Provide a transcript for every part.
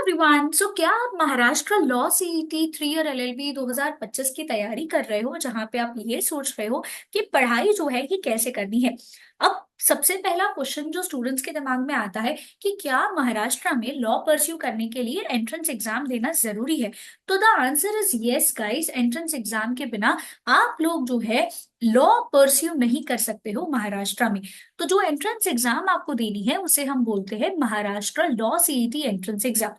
Everyone. सो क्या आप Maharashtra law CET 3 और एलएलबी 2025 की तैयारी कर रहे हो, जहां पे आप ये सोच रहे हो कि पढ़ाई जो है ये कैसे करनी है। अब सबसे पहला क्वेश्चन जो स्टूडेंट्स के दिमाग में आता है कि क्या महाराष्ट्र में लॉ परस्यू करने के लिए एंट्रेंस एग्जाम देना जरूरी है। तो the answer is yes guys, entrance exam के बिना आप लोग जो है लॉ परस्यू नहीं कर सकते हो महाराष्ट्र में। तो जो एंट्रेंस एग्जाम आपको देनी है उसे हम बोलते हैं Maharashtra law CET entrance exam.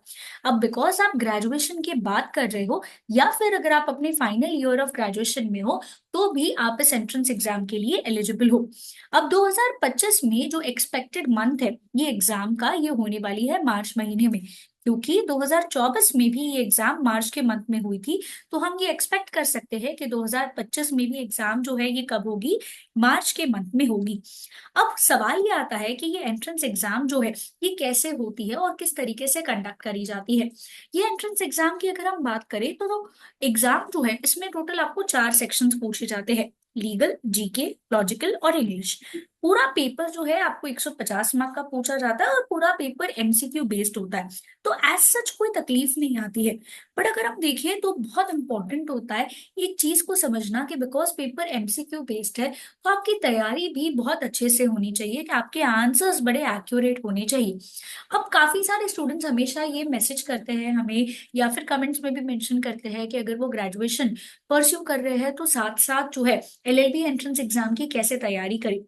अब बिकॉज आप ग्रेजुएशन की बात कर रहे हो या फिर अगर आप अपने फाइनल ईयर ऑफ ग्रेजुएशन में हो तो भी आप इस एंट्रेंस एग्जाम के लिए एलिजिबल हो। अब 2025 में जो एक्सपेक्टेड मंथ है ये एग्जाम का, ये होने वाली है मार्च महीने में। क्योंकि 2024 में भी ये एग्जाम मार्च के मंथ में हुई थी, तो हम ये एक्सपेक्ट कर सकते हैं कि 2025 में भी एग्जाम जो है ये कब होगी, मार्च के मंथ में होगी। अब सवाल ये आता है कि ये एंट्रेंस एग्जाम जो है ये कैसे होती है और किस तरीके से कंडक्ट करी जाती है। ये एंट्रेंस एग्जाम की अगर हम बात करें तो एग्जाम जो है इसमें टोटल आपको 4 सेक्शंस पूछे जाते हैं। लीगल, जीके, लॉजिकल और इंग्लिश। पूरा पेपर जो है आपको 150 मार्क का पूछा जाता है और पूरा पेपर एमसीक्यू बेस्ड होता है। तो एज सच कोई तकलीफ नहीं आती है। बट अगर हम देखें तो बहुत इंपॉर्टेंट होता है एक चीज को समझना कि बिकॉज पेपर एमसीक्यू बेस्ड है तो आपकी तैयारी भी बहुत अच्छे से होनी चाहिए, कि आपके आंसर्स बड़े एक्यूरेट होने चाहिए। अब काफी सारे स्टूडेंट्स हमेशा ये मैसेज करते हैं हमें या फिर कमेंट्स में भी मेंशन करते हैं कि अगर वो ग्रेजुएशन परस्यू कर रहे हैं तो साथ साथ जो है एलएलबी एंट्रेंस एग्जाम की कैसे तैयारी करें।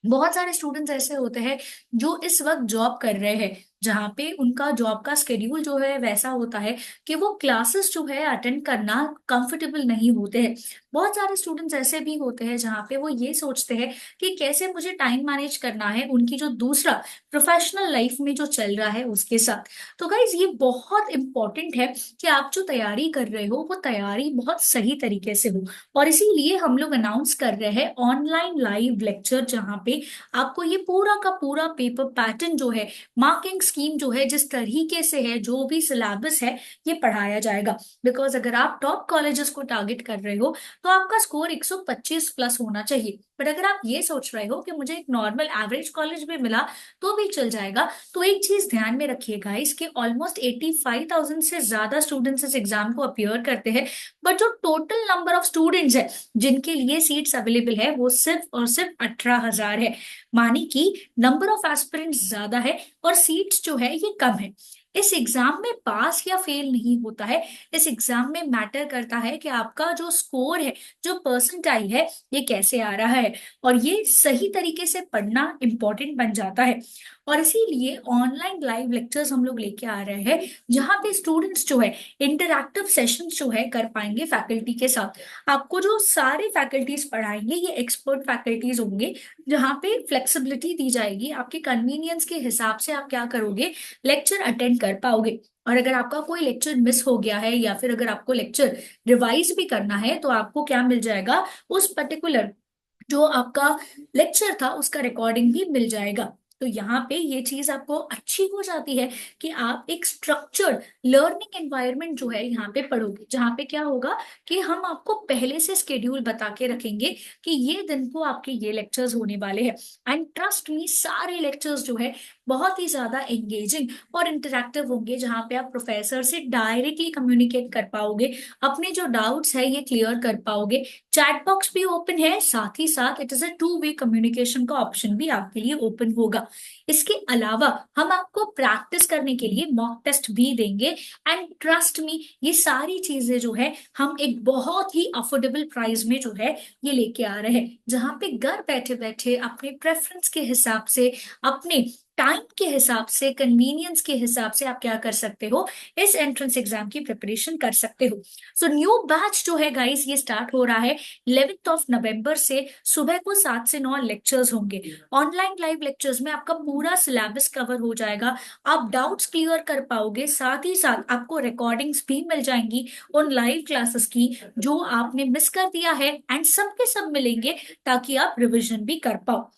बहुत सारे स्टूडेंट्स ऐसे होते हैं जो इस वक्त जॉब कर रहे हैं, जहाँ पे उनका जॉब का स्केड्यूल जो है वैसा होता है कि वो क्लासेस जो है अटेंड करना कंफर्टेबल नहीं होते हैं। बहुत सारे स्टूडेंट्स ऐसे भी होते हैं जहाँ पे वो ये सोचते हैं कि कैसे मुझे टाइम मैनेज करना है उनकी जो दूसरा प्रोफेशनल लाइफ में जो चल रहा है उसके साथ। तो गाइज ये बहुत इंपॉर्टेंट है कि आप जो तैयारी कर रहे हो वो तैयारी बहुत सही तरीके से हो। और इसीलिए हम लोग अनाउंस कर रहे हैं ऑनलाइन लाइव लेक्चर, जहाँ पे आपको ये पूरा का पूरा पेपर पैटर्न जो है, मार्किंग स्कीम जो है, जिस तरीके से है, जो भी सिलेबस है ये पढ़ाया जाएगा। बिकॉज अगर आप टॉप कॉलेजेस को टारगेट कर रहे हो तो आपका स्कोर 125 प्लस होना चाहिए। बट अगर आप ये सोच रहे हो कि मुझे एक नॉर्मल एवरेज कॉलेज में मिला तो भी चल जाएगा, तो एक चीज ध्यान में रखिएगा, इसके ऑलमोस्ट 85,000 से ज्यादा स्टूडेंट्स इस एग्जाम को अपियर करते हैं। बट जो टोटल नंबर ऑफ स्टूडेंट्स है जिनके लिए सीट्स अवेलेबल है वो सिर्फ और सिर्फ 18,000 है। मानी कि नंबर ऑफ एस्पिरेंट्स ज्यादा है और सीट्स जो है ये कम है। इस एग्जाम में पास या फेल नहीं होता है। इस एग्जाम में मैटर करता है कि आपका जो स्कोर है, जो परसेंटाइल है, ये कैसे आ रहा है। और ये सही तरीके से पढ़ना इंपॉर्टेंट बन जाता है। और इसीलिए ऑनलाइन लाइव लेक्चर्स हम लोग लेके आ रहे हैं, जहाँ पे स्टूडेंट्स जो है इंटरैक्टिव सेशंस जो है कर पाएंगे फैकल्टी के साथ। आपको जो सारे फैकल्टीज पढ़ाएंगे ये एक्सपर्ट फैकल्टीज होंगे, जहाँ पे फ्लेक्सिबिलिटी दी जाएगी, आपके कन्वीनियंस के हिसाब से आप क्या करोगे, लेक्चर अटेंड कर पाओगे। और अगर आपका कोई लेक्चर मिस हो गया है या फिर अगर आपको लेक्चर रिवाइज भी करना है तो आपको क्या मिल जाएगा, उस पर्टिकुलर जो आपका लेक्चर था उसका रिकॉर्डिंग भी मिल जाएगा। तो यहाँ पे ये चीज आपको अच्छी हो जाती है कि आप एक स्ट्रक्चर्ड लर्निंग एनवायरनमेंट जो है यहाँ पे पढ़ोगे, जहाँ पे क्या होगा कि हम आपको पहले से स्केड्यूल बता के रखेंगे कि ये दिन को आपके ये लेक्चर्स होने वाले हैं। एंड ट्रस्ट मी, सारे लेक्चर्स जो है बहुत ही ज्यादा एंगेजिंग और इंटरेक्टिव होंगे, जहाँ पे आप प्रोफेसर से डायरेक्टली कम्युनिकेट कर पाओगे, अपने जो डाउट्स है ये क्लियर कर पाओगे। चैट बॉक्स भी ओपन है, साथ ही साथ it is a two way communication का ऑप्शन भी आपके लिए ओपन होगा। इसके अलावा हम आपको प्रैक्टिस करने के लिए मॉक टेस्ट भी देंगे। एंड ट्रस्ट मी, ये सारी चीजें जो है हम एक बहुत ही अफोर्डेबल प्राइस में जो है ये लेके आ रहे हैं, जहां पे घर बैठे बैठे अपने प्रेफरेंस के हिसाब से, अपने टाइम के हिसाब से, कन्वीनियंस के हिसाब से आप क्या कर सकते हो, इस एंट्रेंस एग्जाम की प्रिपरेशन कर सकते हो। सो न्यू बैच जो है गाइस ये स्टार्ट हो रहा है 11th ऑफ नवंबर से। सुबह को 7 से 9 लेक्चर्स होंगे। ऑनलाइन लाइव लेक्चर्स में आपका पूरा सिलेबस कवर हो जाएगा, आप डाउट्स क्लियर कर पाओगे, साथ ही साथ आपको रिकॉर्डिंग्स भी मिल जाएंगी उन लाइव क्लासेस की जो आपने मिस कर दिया है, एंड सब के सब मिलेंगे ताकि आप रिविजन भी कर पाओ।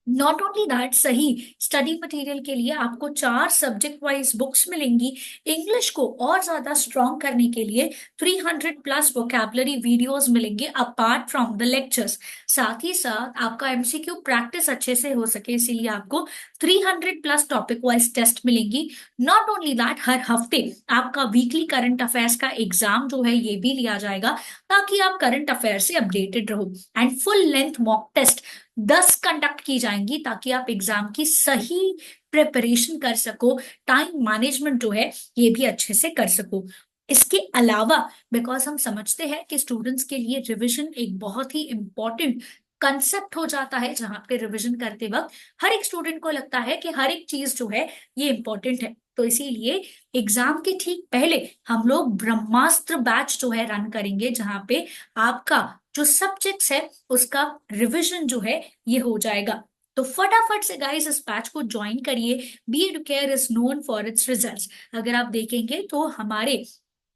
नॉट ओनली दैट, सही स्टडी मटेरियल के लिए आपको 4 सब्जेक्ट वाइज बुक्स मिलेंगी। इंग्लिश को और ज्यादा स्ट्रॉन्ग करने के लिए 300+ वोकेबलरी वीडियोस मिलेंगे अपार्ट फ्रॉम द लेक्चर्स। साथ ही साथ आपका एमसीक्यू प्रैक्टिस अच्छे से हो सके इसीलिए आपको 300+ टॉपिक वाइज टेस्ट मिलेंगी। नॉट ओनली दैट, हर हफ्ते आपका वीकली करंट अफेयर्स का एग्जाम जो है ये भी लिया जाएगा, ताकि आप करंट अफेयर से अपडेटेड रहो। And full length mock test 10 conduct की जाएंगी, ताकि आप एग्जाम की सही प्रिपरेशन कर सको, टाइम मैनेजमेंट जो है ये भी अच्छे से कर सको। इसके अलावा, बिकॉज हम समझते हैं कि स्टूडेंट्स के लिए रिवीजन एक बहुत ही इंपॉर्टेंट कंसेप्ट हो जाता है, जहां पे रिवीजन करते वक्त हर एक स्टूडेंट को लगता है कि हर एक चीज जो है ये इंपॉर्टेंट है, तो इसीलिए एग्जाम के ठीक पहले हम लोग ब्रह्मास्त्र बैच जो है रन करेंगे, जहां पे आपका जो सब्जेक्ट्स है उसका रिवीजन जो है ये हो जाएगा। तो फटाफट से गाइस इस बैच को ज्वाइन करिए। B Educare is known for its results. अगर आप देखेंगे तो हमारे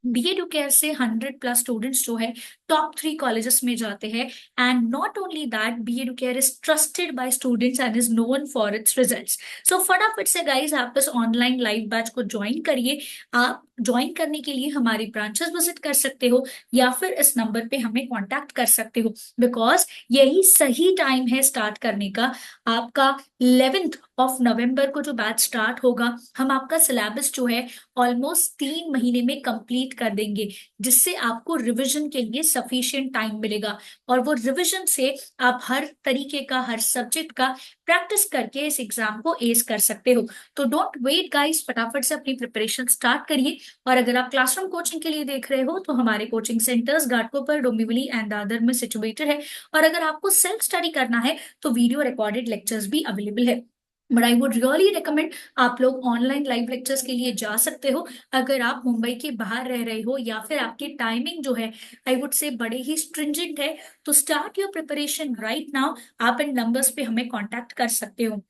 बी एडुकेयर से 100+ स्टूडेंट्स जो है टॉप 3 कॉलेजेस में जाते हैं। And not only that, B Educare is trusted by students and is known for its results. So फटाफट से गाइस आप इस ऑनलाइन लाइव बैच को ज्वाइन करिए। आप ज्वाइन करने के लिए हमारी ब्रांचेस विजिट कर सकते हो, या फिर इस नंबर पे हमें कांटेक्ट कर सकते हो, बिकॉज यही सही टाइम है स्टार्ट करने का। आपका 11 नवंबर को जो बैच स्टार्ट होगा, हम आपका सिलेबस जो है ऑलमोस्ट 3 महीने में कंप्लीट कर देंगे, जिससे आपको रिवीजन के लिए सफिशिएंट टाइम मिलेगा। और वो रिवीजन से आप हर तरीके का, हर सब्जेक्ट का प्रैक्टिस करके इस एग्जाम को एस कर सकते हो। तो डोंट वेट गाइस, फटाफट से अपनी प्रिपरेशन स्टार्ट करिए। और अगर आप क्लासरूम कोचिंग के लिए देख रहे हो, तो हमारे coaching centres Ghatkopar, Dombivli and Dadar में सिचुएटेड है। और अगर आपको सेल्फ स्टडी करना है तो वीडियो रिकॉर्डेड लेक्चर्स भी अवेलेबल है। But I would really recommend आप लोग ऑनलाइन लाइव लेक्चर्स के लिए जा सकते हो। अगर आप मुंबई के बाहर रह रहे हो, या फिर आपकी टाइमिंग जो है आई वुड से बड़े ही स्ट्रिंजेंट है, तो start your preparation right now. आप इन नंबर्स पे हमें कांटेक्ट कर सकते हो।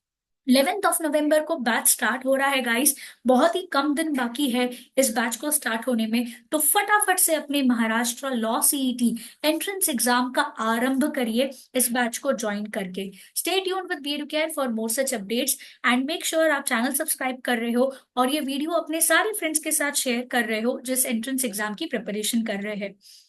11 नवंबर को बैच स्टार्ट हो रहा है गाइस। बहुत ही कम दिन बाकी है इस बैच को स्टार्ट होने में, तो फटाफट से अपने Maharashtra law CET entrance exam का आरंभ करिए इस बैच को ज्वाइन करके। Stay tuned with B Educare for more such updates, and make sure आप चैनल सब्सक्राइब कर रहे हो और ये वीडियो अपने सारे फ्रेंड्स के साथ शेयर कर रहे हो जिस एंट्रेंस एग्जाम की प्रिपरेशन कर रहे हैं।